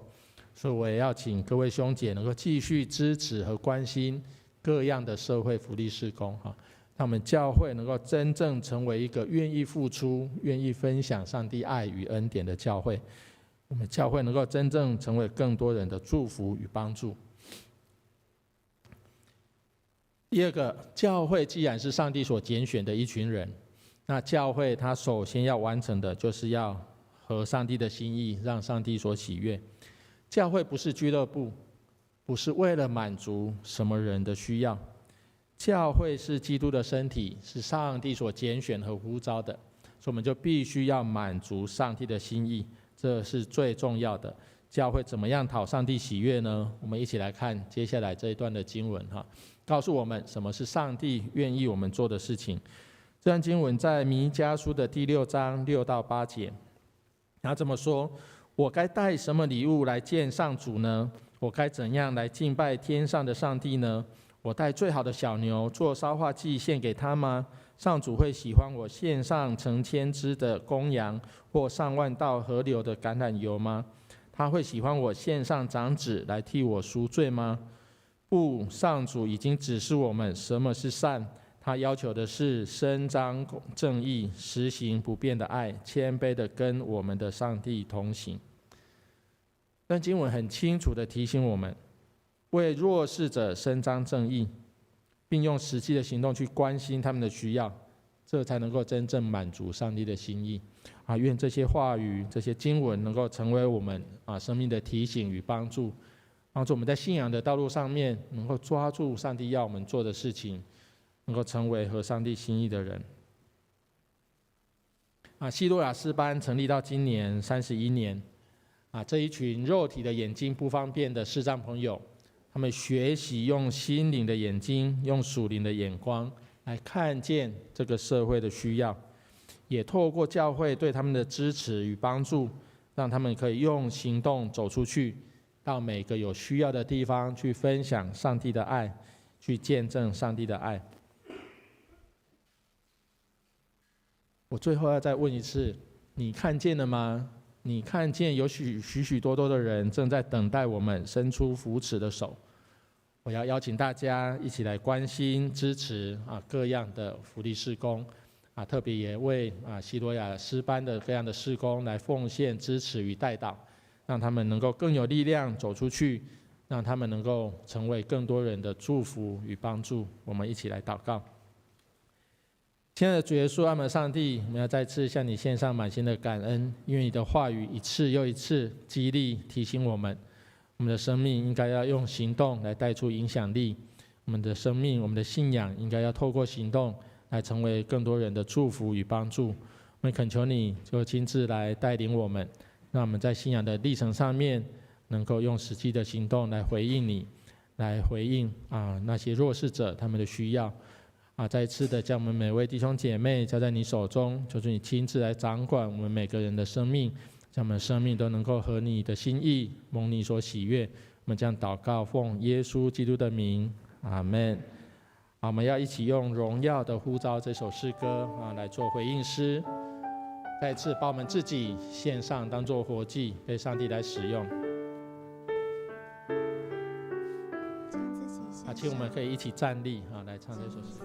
所以我也要请各位兄姐能够继续支持和关心各样的社会福利事工让我们教会能够真正成为一个愿意付出、愿意分享上帝爱与恩典的教会。我们教会能够真正成为更多人的祝福与帮助。第二个，教会既然是上帝所拣选的一群人，那教会它首先要完成的就是要合上帝的心意，让上帝所喜悦。教会不是俱乐部，不是为了满足什么人的需要。教会是基督的身体，是上帝所拣选和呼召的，所以我们就必须要满足上帝的心意，这是最重要的。教会怎么样讨上帝喜悦呢？我们一起来看接下来这一段的经文告诉我们什么是上帝愿意我们做的事情。这段经文在弥迦书的第6章6到8节，他这么说：我该带什么礼物来见上主呢？我该怎样来敬拜天上的上帝呢？我带最好的小牛做烧化祭献给他吗？上主会喜欢我献上成千只的公羊，或上万道河流的橄榄油吗？他会喜欢我献上长子来替我赎罪吗？不，上主已经指示我们什么是善。他要求的是伸张正义，实行不变的爱，谦卑的跟我们的上帝同行。但经文很清楚的提醒我们，为弱势者伸张正义，并用实际的行动去关心他们的需要，这才能够真正满足上帝的心意。愿这些话语、这些经文能够成为我们生命的提醒与帮助，帮助我们在信仰的道路上面能够抓住上帝要我们做的事情，能够成为合上帝心意的人。西罗亚诗班成立到今年31年，这一群肉体的眼睛不方便的视障朋友，他们学习用心灵的眼睛，用属灵的眼光来看见这个社会的需要，也透过教会对他们的支持与帮助，让他们可以用行动走出去，到每个有需要的地方去分享上帝的爱，去见证上帝的爱。我最后要再问一次，你看见了吗？你看见有许许多多的人正在等待我们伸出扶持的手。我要邀请大家一起来关心、支持各样的福利事工特别也为西罗亚诗班的各样的事工来奉献、支持与代祷，让他们能够更有力量走出去，让他们能够成为更多人的祝福与帮助。我们一起来祷告。亲爱的主耶稣，阿们上帝，我们要再次向你献上满心的感恩，因为你的话语一次又一次激励提醒我们，我们的生命应该要用行动来带出影响力，我们的生命、我们的信仰应该要透过行动来成为更多人的祝福与帮助。我们恳求你就亲自来带领我们，让我们在信仰的历程上面能够用实际的行动来回应你，来回应那些弱势者他们的需要。再一次的将我们每位弟兄姐妹交在你手中，求主你亲自来掌管我们每个人的生命，将我们的生命都能够合你的心意，蒙你所喜悦。我们将祷告奉耶稣基督的名，阿们。我们要一起用《荣耀的呼召》这首诗歌来做回应诗，再一次把我们自己献上，当作活祭，被上帝来使用。请我们可以一起站立来唱这首诗。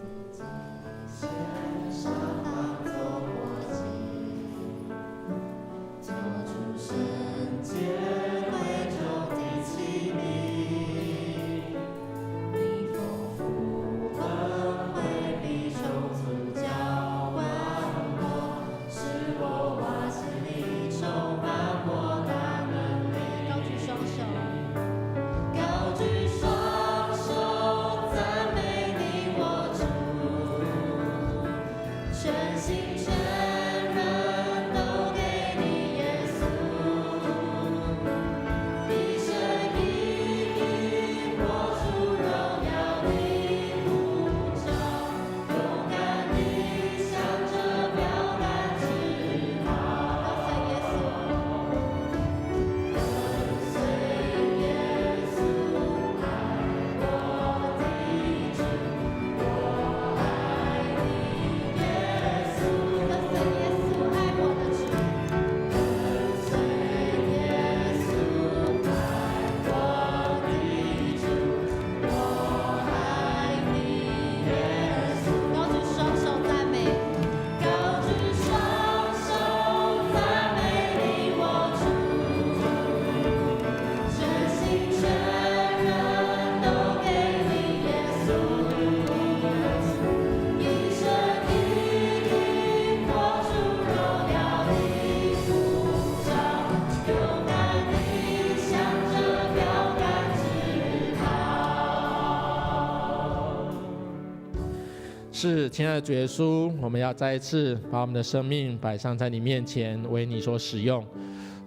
是，亲爱的主耶稣，我们要再一次把我们的生命摆上在你面前，为你所使用。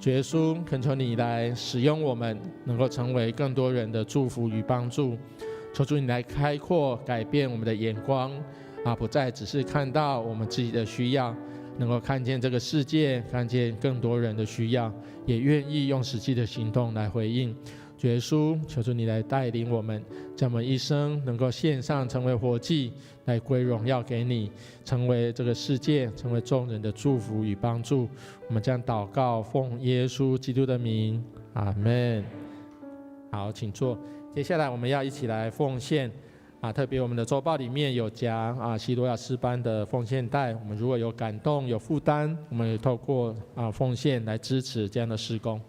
主耶稣，恳求你来使用我们，能够成为更多人的祝福与帮助。求主你来开阔、改变我们的眼光，不再只是看到我们自己的需要，能够看见这个世界，看见更多人的需要，也愿意用实际的行动来回应。主耶稣，求主你来带领我们，将我们一生能够献上，成为活祭，来归荣耀给你，成为这个世界，成为众人的祝福与帮助。我们将祷告奉耶稣基督的名，阿们。好，请坐。接下来我们要一起来奉献特别我们的周报里面有夹西罗亚诗班的奉献袋，我们如果有感动、有负担，我们也透过奉献来支持这样的事工。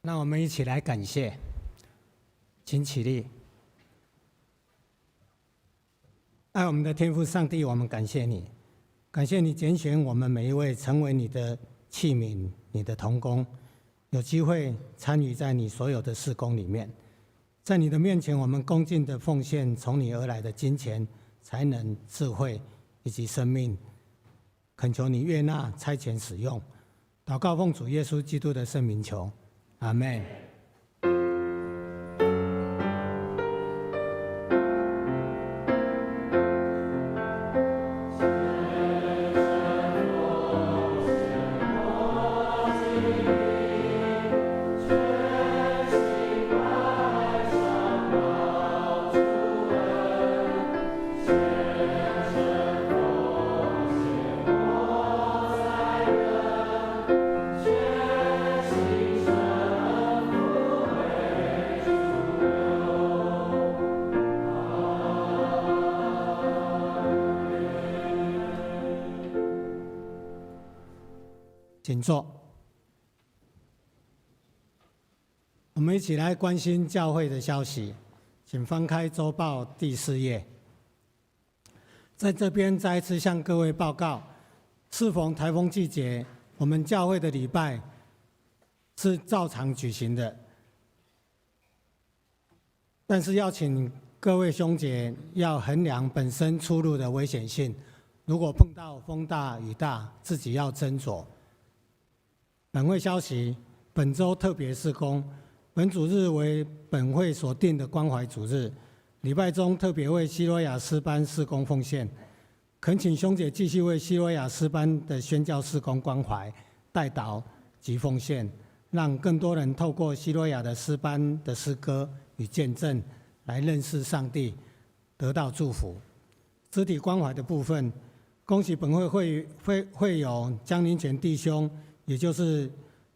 那我们一起来感谢，请起立。爱我们的天父上帝，我们感谢你，感谢你拣选我们每一位成为你的器皿、你的同工，有机会参与在你所有的事工里面。在你的面前，我们恭敬的奉献从你而来的金钱、才能、智慧以及生命，恳求你悦纳、差遣使用。祷告奉主耶稣基督的圣名求，阿们。请坐。我们一起来关心教会的消息，请翻开周报第4页。在这边再一次向各位报告，适逢台风季节，我们教会的礼拜是照常举行的，但是要请各位兄姐要衡量本身出入的危险性，如果碰到风大雨大，自己要斟酌。本会消息，本周特别事工，本主日为本会所定的关怀主日，礼拜中特别为西罗亚诗班事工奉献，恳请兄姐继续为西罗亚诗班的宣教事工关怀、代祷及奉献，让更多人透过西罗亚的诗班的诗歌与见证来认识上帝，得到祝福。肢体关怀的部分，恭喜本会友江林泉弟兄，也就是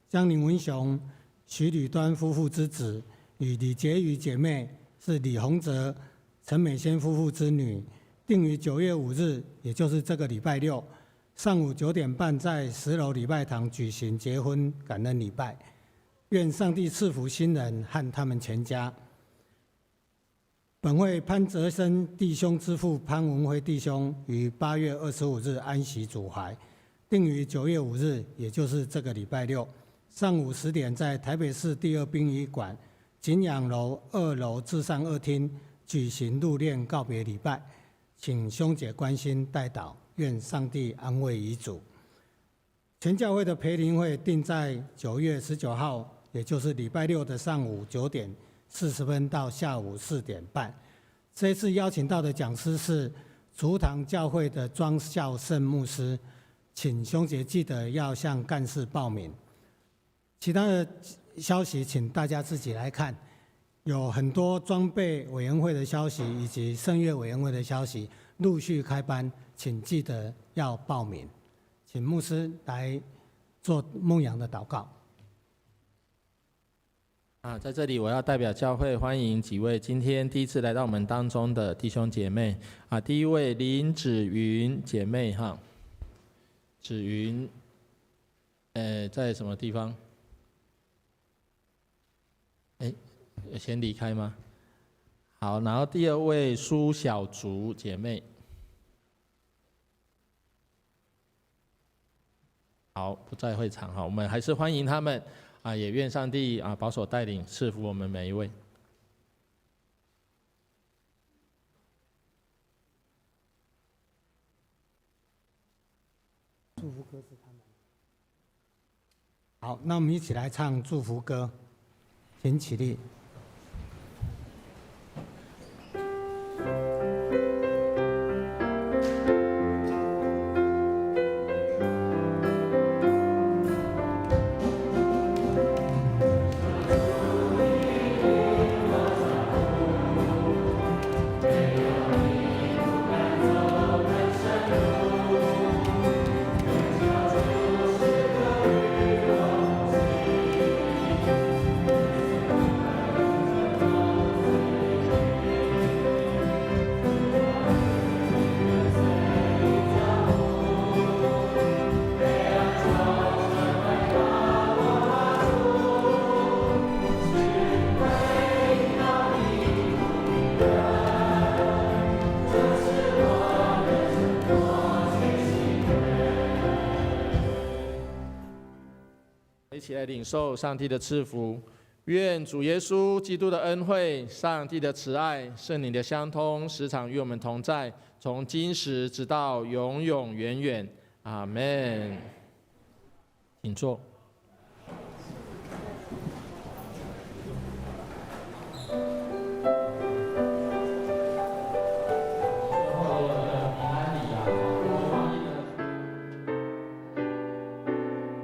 江林文雄、徐吕端夫妇之子，与李婕妤姐妹是李洪哲、陈美仙夫妇之女，定于9月5日，也就是这个礼拜六，上午9点半在10楼礼拜堂举行结婚感恩礼拜。愿上帝赐福新人和他们全家。本会潘泽生弟兄之父潘文辉弟兄于8月25日安息主怀，定于9月5日，也就是这个礼拜六，上午10点在台北市第2殡仪馆景仰楼2楼至上2厅举行入殓告别礼拜，请兄姐关心代祷，愿上帝安慰遗嘱。全教会的培灵会定在9月19号，也就是礼拜六的上午9点40分到下午4点半。这一次邀请到的讲师是竹堂教会的庄孝圣牧师，请兄姐记得要向干事报名。其他的消息请大家自己来看，有很多装备委员会的消息以及圣乐委员会的消息陆续开班，请记得要报名。请牧师来做牧养的祷告。在这里我要代表教会欢迎几位今天第一次来到我们当中的弟兄姐妹。第一位林芷云姐妹哈，芷云，在什么地方？先离开吗？好，然后第二位苏小竹姐妹。好，不在会场哈，我们还是欢迎他们也愿上帝保守带领，赐福我们每一位。祝福歌是他们。好，那我们一起来唱祝福歌，请起立。一起来领受上帝的赐福。愿主耶稣基督的恩惠、上帝的慈爱、圣灵的相通，时常与我们同在，从今时直到永永远远。阿们。请坐。